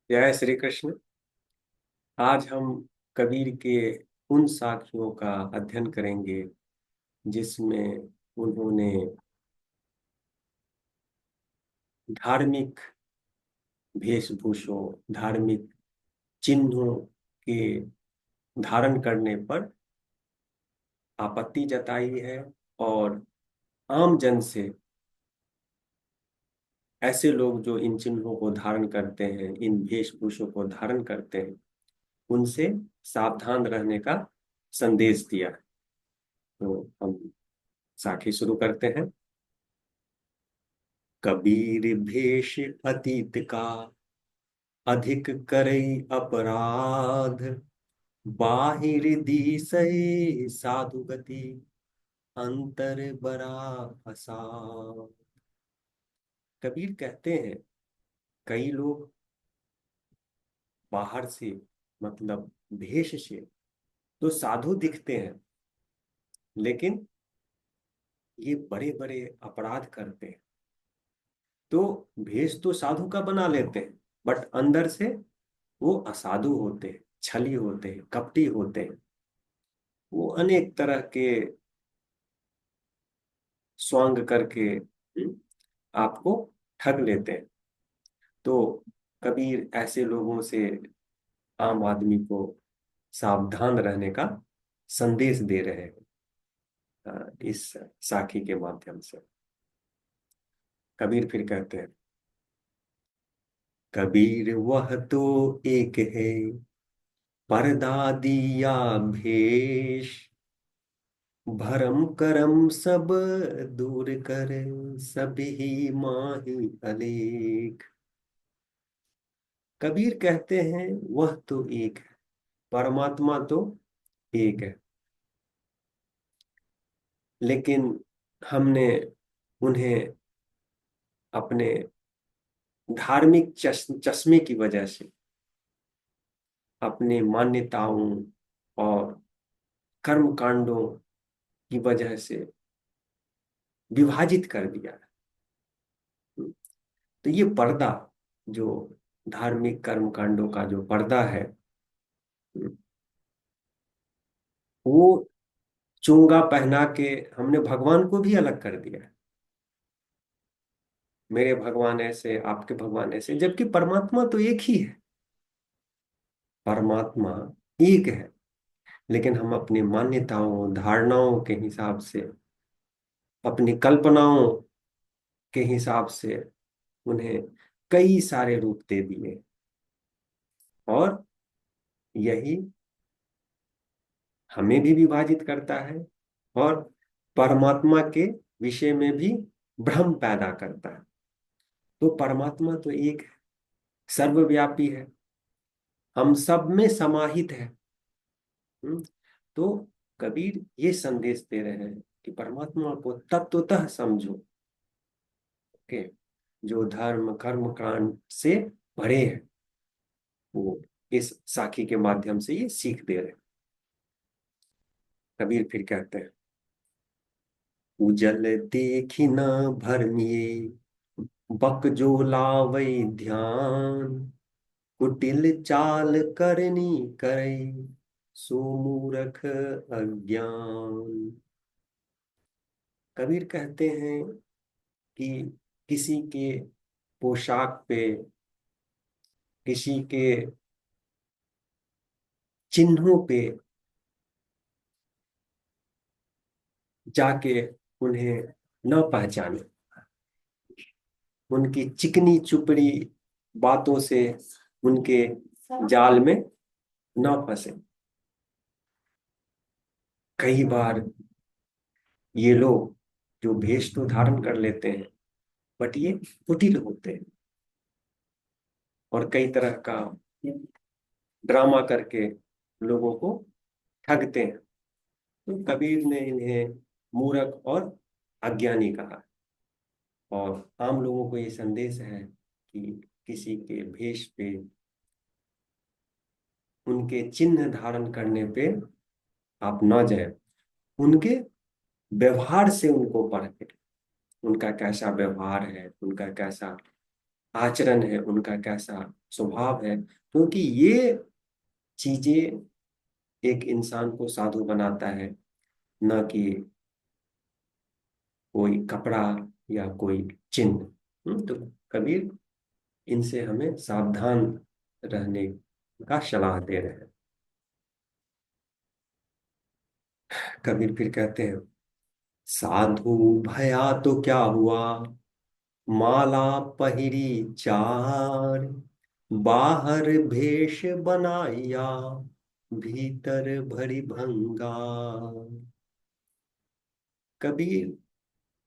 जय श्री कृष्ण। आज हम कबीर के उन साखियों का अध्ययन करेंगे जिसमें उन्होंने धार्मिक वेशभूषों, धार्मिक चिन्हों के धारण करने पर आपत्ति जताई है और आम जन से, ऐसे लोग जो इन चिन्हों को धारण करते हैं, इन वेशभूषों को धारण करते हैं, उनसे सावधान रहने का संदेश दिया है। तो हम साखी शुरू करते हैं। कबीर भेष अतीत का अधिक करई अपराध, बाहिर दिसै साधु गति अंतर बड़ा फसाद। कबीर कहते हैं कई लोग बाहर से, मतलब भेष से तो साधु दिखते हैं, लेकिन ये बड़े बड़े अपराध करते हैं। तो भेष तो साधु का बना लेते हैं, बट अंदर से वो असाधु होते हैं, छली होते हैं, कपटी होते हैं। वो अनेक तरह के स्वांग करके आपको ठग लेते हैं। तो कबीर ऐसे लोगों से आम आदमी को सावधान रहने का संदेश दे रहे हैं इस साखी के माध्यम से। कबीर फिर कहते हैं, कबीर वह तो एक है पर्दा दिया भेष, भरम करम सब दूर कर सभी माही अलेख। कबीर कहते हैं वह तो एक है, परमात्मा तो एक है, लेकिन हमने उन्हें अपने धार्मिक चश्मे की वजह से, अपने मान्यताओं और कर्म कांडों की वजह से विभाजित कर दिया है। तो ये पर्दा, जो धार्मिक कर्म कांडों का जो पर्दा है, वो चोंगा पहना के हमने भगवान को भी अलग कर दिया है। मेरे भगवान ऐसे, आपके भगवान ऐसे, जबकि परमात्मा तो एक ही है। परमात्मा एक है, लेकिन हम अपनी मान्यताओं, धारणाओं के हिसाब से, अपनी कल्पनाओं के हिसाब से उन्हें कई सारे रूप दे दिए। और यही हमें भी विभाजित करता है और परमात्मा के विषय में भी भ्रम पैदा करता है। तो परमात्मा तो एक है, सर्वव्यापी है, हम सब में समाहित है। हम्म, तो कबीर ये संदेश दे रहे हैं कि परमात्मा को तत्वतः समझो के, जो धर्म कर्म कांड से भरे हैं, वो इस साखी के माध्यम से ये सीख दे रहे हैं। कबीर फिर कहते हैं, उजल देखी न भरमिए, बक जो लावै ध्यान, कुटिल चाल करनी करई, सो मूरख अज्ञान। कबीर कहते हैं कि किसी के पोशाक पे, किसी के चिन्हों पे जाके उन्हें न पहचाने, उनकी चिकनी चुपड़ी बातों से उनके जाल में न फंसे। कई बार ये लोग जो भेष तो धारण कर लेते हैं, बट ये कुटिल होते हैं और कई तरह का ड्रामा करके लोगों को ठगते हैं। तो कबीर ने इन्हें मूर्ख और अज्ञानी कहा। और आम लोगों को ये संदेश है कि किसी के भेष पे, उनके चिन्ह धारण करने पे आप न जाए, उनके व्यवहार से उनको परखें। उनका कैसा व्यवहार है, उनका कैसा आचरण है, उनका कैसा स्वभाव है, क्योंकि ये चीजें एक इंसान को साधु बनाता है, न कि कोई कपड़ा या कोई चिन्ह। तो कबीर इनसे हमें सावधान रहने का सलाह दे रहे हैं। कबीर फिर कहते हैं, साधु भया तो क्या हुआ, माला पहिरी चार, बाहर भेष बनाया, भीतर भरी भंगार। कबीर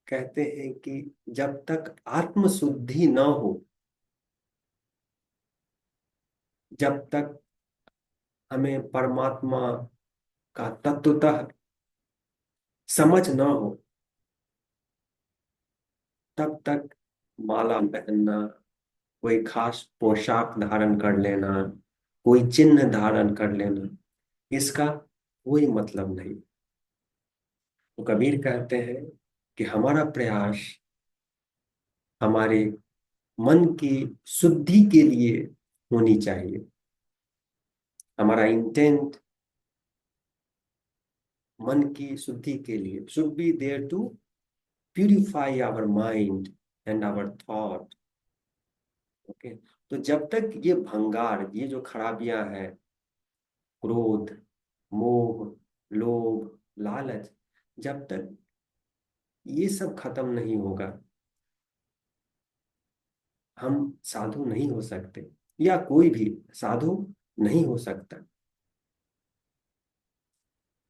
कहते हैं कि जब तक आत्म शुद्धि न हो, जब तक हमें परमात्मा का तत्वतः समझ न हो, तब तक माला पहनना, कोई खास पोशाक धारण कर लेना, कोई चिन्ह धारण कर लेना, इसका कोई मतलब नहीं। तो कबीर कहते हैं कि हमारा प्रयास हमारे मन की शुद्धि के लिए होनी चाहिए। हमारा इंटेंट मन की शुद्धि के लिए should be there to purify our mind and our thought. Okay. तो जब तक ये भंगार, ये जो खराबियां हैं, क्रोध, मोह, लोभ, लालच, जब तक ये सब खत्म नहीं होगा, हम साधु नहीं हो सकते, या कोई भी साधु नहीं हो सकता।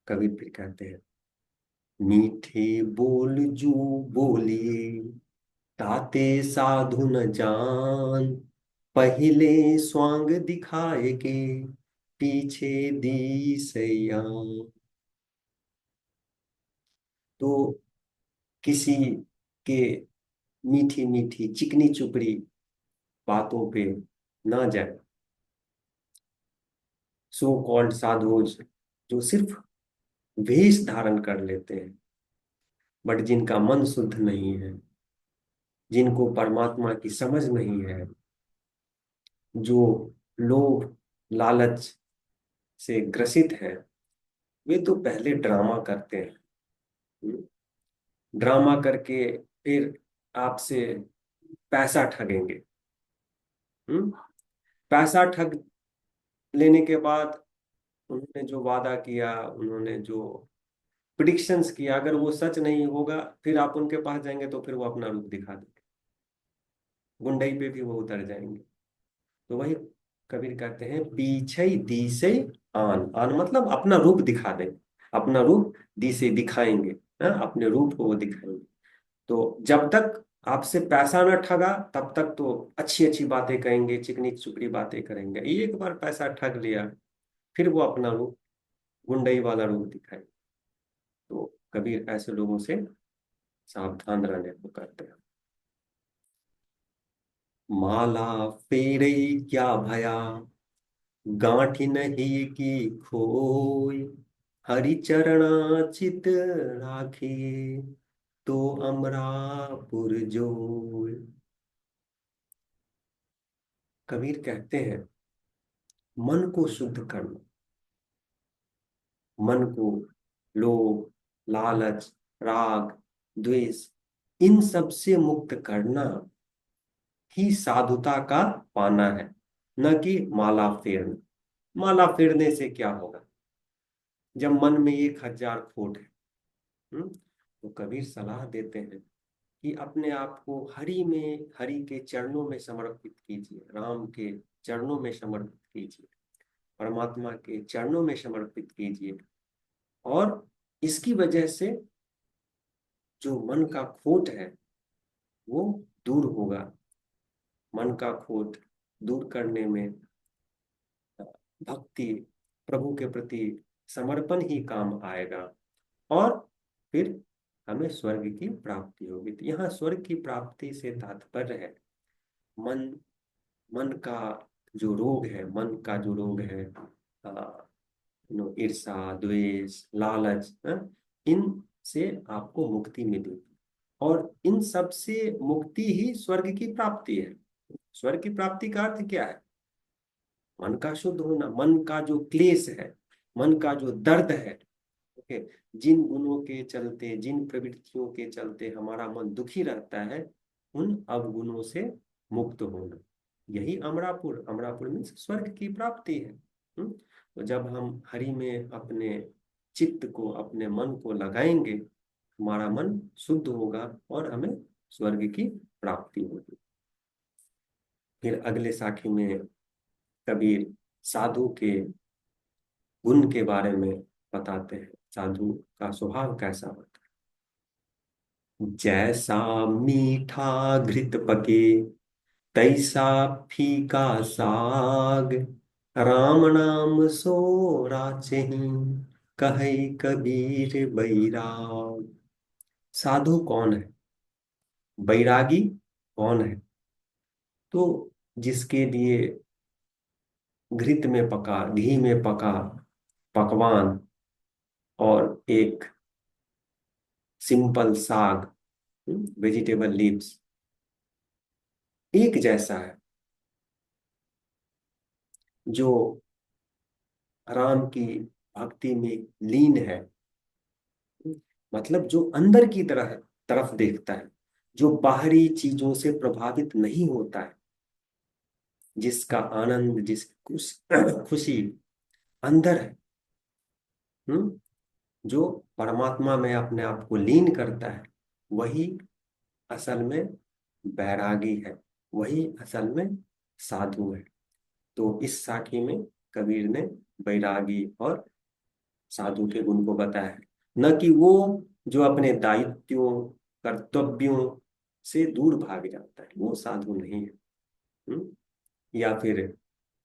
कबीर फिर कहते हैं, मीठे बोल जू बोलिए, ताते साधु न जान, पहले स्वांग दिखाए के, पीछे दी सयान। तो किसी के मीठी मीठी चिकनी चुपड़ी बातों पे ना जाए। सो कॉल्ड साधुज, जो सिर्फ वेश धारण कर लेते हैं, बट जिनका मन शुद्ध नहीं है, जिनको परमात्मा की समझ नहीं है, जो लोभ लालच से ग्रसित है, वे तो पहले ड्रामा करते हैं। ड्रामा करके फिर आपसे पैसा ठगेंगे। हम्म? पैसा ठग लेने के बाद उन्होंने जो वादा किया, उन्होंने जो प्रिडिक्शंस किया, अगर वो सच नहीं होगा, फिर आप उनके पास जाएंगे तो फिर वो अपना रूप दिखा देंगे, गुंडई पे भी वो उतर जाएंगे। तो वही कबीर कहते हैं, पीछे दिसे आन। आन मतलब अपना रूप दिखा दें, अपना रूप दिसे दिखाएंगे। अपने रूप को वो दिखाएंगे। तो जब तक आपसे पैसा न ठगा, तब तक तो अच्छी अच्छी बातें कहेंगे, चिकनी चुपड़ी बातें करेंगे। एक बार पैसा ठग लिया, फिर वो अपना रूप, गुंडई वाला रूप दिखाएंगे। तो कबीर ऐसे लोगों से सावधान रहने को कहते हैं। माला फेरे क्या भया, गांठी नहीं की खोई, हरि चरणा चित राखिए, तो अमरापुर जोय। कबीर कहते हैं, मन को शुद्ध करना, मन को लोभ, लालच, राग, द्वेष, इन सब से मुक्त करना ही साधुता का पाना है, न कि माला फेरना। माला फेरने से क्या होगा, जब मन में 1000 खोट है। तो कबीर सलाह देते हैं कि अपने आप को हरि में, हरि के चरणों में समर्पित कीजिए, राम के चरणों में समर्पित कीजिए, परमात्मा के चरणों में समर्पित कीजिए। और इसकी वजह से जो मन का खोट है वो दूर होगा। मन का खोट दूर करने में भक्ति, प्रभु के प्रति समर्पण ही काम आएगा, और फिर हमें स्वर्ग की प्राप्ति होगी। तो यहाँ स्वर्ग की प्राप्ति से तात्पर्य है मन, मन का जो रोग है, मन का जो रोग है, ईर्षा, द्वेष, लालच, इन से आपको मुक्ति मिलेगी। और इन सब से मुक्ति ही स्वर्ग की प्राप्ति है। स्वर्ग की प्राप्ति का अर्थ क्या है? मन का शुद्ध होना, मन का जो क्लेश है, मन का जो दर्द है, ओके, जिन गुणों के चलते, जिन प्रवृत्तियों के चलते हमारा मन दुखी रहता है, उन अवगुणों से मुक्त होना, यही अमरापुर, अमरापुर मीन्स स्वर्ग की प्राप्ति है। तो जब हम हरि में अपने चित्त को, अपने मन को लगाएंगे, हमारा मन शुद्ध होगा और हमें स्वर्ग की प्राप्ति होगी। फिर अगले साखी में कबीर साधु के गुण के बारे में बताते हैं, साधु का स्वभाव कैसा होता है। जैसा मीठा घृत पके, तैसा फीका साग, राम नाम सो राचहि, कहे कबीर बैराग। साधु कौन है, बैरागी कौन है? तो जिसके लिए घृत में पका, घी में पका पकवान और एक सिंपल साग, वेजिटेबल लीव्स, एक जैसा है, जो राम की भक्ति में लीन है, मतलब जो अंदर की तरह तरफ देखता है, जो बाहरी चीजों से प्रभावित नहीं होता है, जिसका आनंद, खुशी अंदर है, जो परमात्मा में अपने आप को लीन करता है, वही असल में बैरागी है, वही असल में साधु है। तो इस साखी में कबीर ने बैरागी और साधु के गुण को बताया है, न कि वो जो अपने दायित्वों, कर्तव्यों से दूर भाग जाता है, वो साधु नहीं है। हम्म? या फिर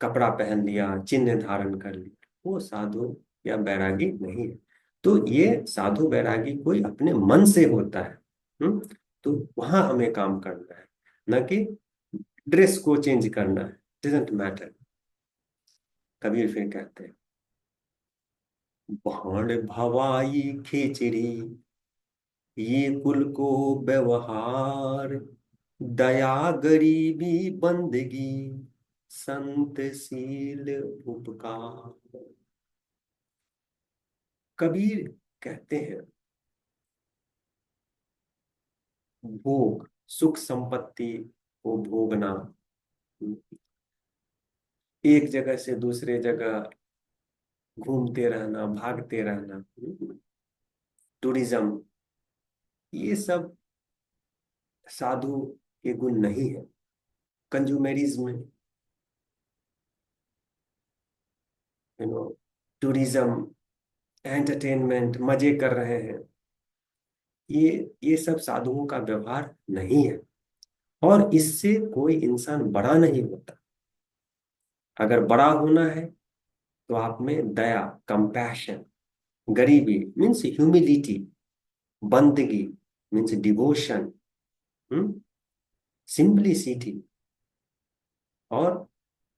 कपड़ा पहन लिया, चिन्ह धारण कर लिया, वो साधु या बैरागी नहीं है। तो ये साधु बैरागी कोई अपने मन से होता है। तो वहां हमें काम करना है, न कि ड्रेस को चेंज करना है, डजेंट मैटर। कबीर फिर कहते हैं, भाण भवाई खिचड़ी, ये कुल को व्यवहार, दया गरीबी बंदगी, संत शील उपकार। कबीर कहते हैं, भोग, सुख संपत्ति को भोगना, एक जगह से दूसरे जगह घूमते रहना, भागते रहना, टूरिज्म, ये सब साधु के गुण नहीं है। कंज्यूमरिज्म, टूरिज्म, एंटरटेनमेंट, मजे कर रहे हैं, ये सब साधुओं का व्यवहार नहीं है। और इससे कोई इंसान बड़ा नहीं होता। अगर बड़ा होना है तो आप में दया, कंपैशन, गरीबी मीन्स ह्यूमिलिटी, बंदगी मीन्स डिवोशन, सिंपलिसिटी, और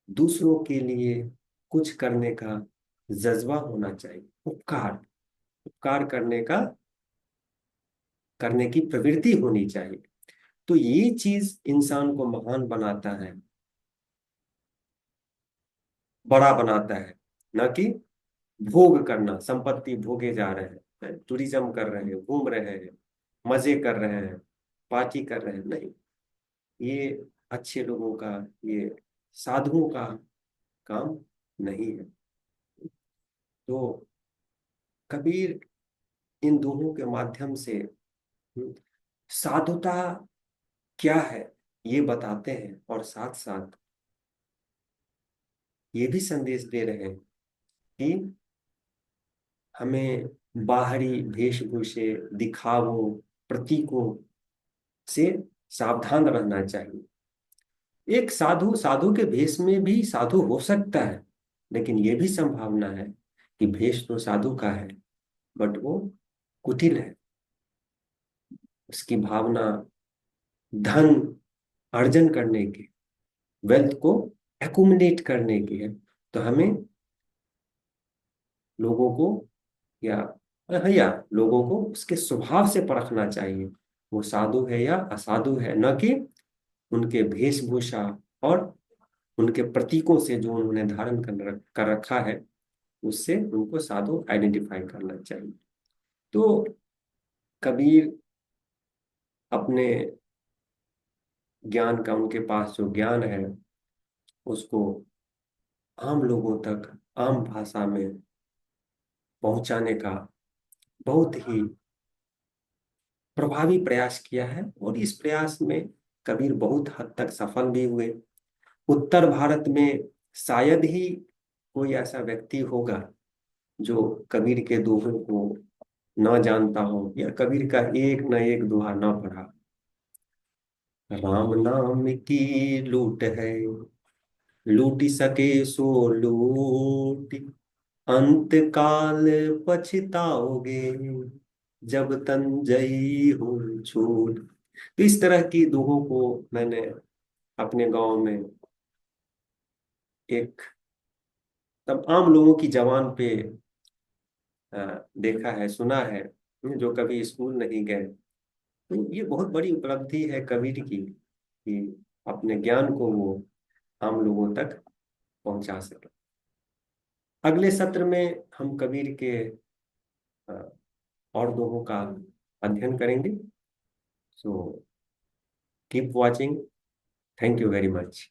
दूसरों के लिए कुछ करने का जज्बा होना चाहिए, उपकार, उपकार करने की प्रवृत्ति होनी चाहिए। तो ये चीज इंसान को महान बनाता है, बड़ा बनाता है, न कि भोग करना, संपत्ति भोगे जा रहे हैं, टूरिज्म कर रहे हैं, घूम रहे हैं, मजे कर रहे हैं, पार्टी कर रहे हैं, नहीं। ये अच्छे लोगों का, ये साधुओं का काम नहीं है। तो कबीर इन दोनों के माध्यम से साधुता क्या है ये बताते हैं, और साथ साथ ये भी संदेश दे रहे हैं कि हमें बाहरी वेशभूषे, दिखावों, प्रतीकों से सावधान रहना चाहिए। एक साधु, साधु के भेष में भी साधु हो सकता है, लेकिन यह भी संभावना है कि भेष तो साधु का है, बट वो कुटिल है, उसकी भावना धन अर्जन करने की, वेल्थ को एक्युमुलेट करने की है। तो हमें लोगों को, या या लोगों को उसके स्वभाव से परखना चाहिए, वो साधु है या असाधु है, न कि उनके वेशभूषा और उनके प्रतीकों से जो उन्होंने धारण कर रखा है उससे उनको साधु आइडेंटिफाई करना चाहिए। तो कबीर अपने ज्ञान का, उनके पास जो ज्ञान है उसको आम लोगों तक आम भाषा में पहुंचाने का बहुत ही प्रभावी प्रयास किया है, और इस प्रयास में कबीर बहुत हद तक सफल भी हुए। उत्तर भारत में शायद ही कोई ऐसा व्यक्ति होगा जो कबीर के दोहों को न जानता हो या कबीर का एक न एक दोहा न पढ़ा। राम नाम की लूट है, लूट सके सो लूट, अंत काल पछताओगे, जब तन जई हो छूट। तो इस तरह की दोहों को मैंने अपने गांव में एक तब आम लोगों की जबान पे देखा है, सुना है, जो कभी स्कूल नहीं गए। तो ये बहुत बड़ी उपलब्धि है कबीर की कि अपने ज्ञान को वो आम लोगों तक पहुंचा सके। अगले सत्र में हम कबीर के अ, और दोहों का अध्ययन करेंगे। So keep watching. Thank you very much.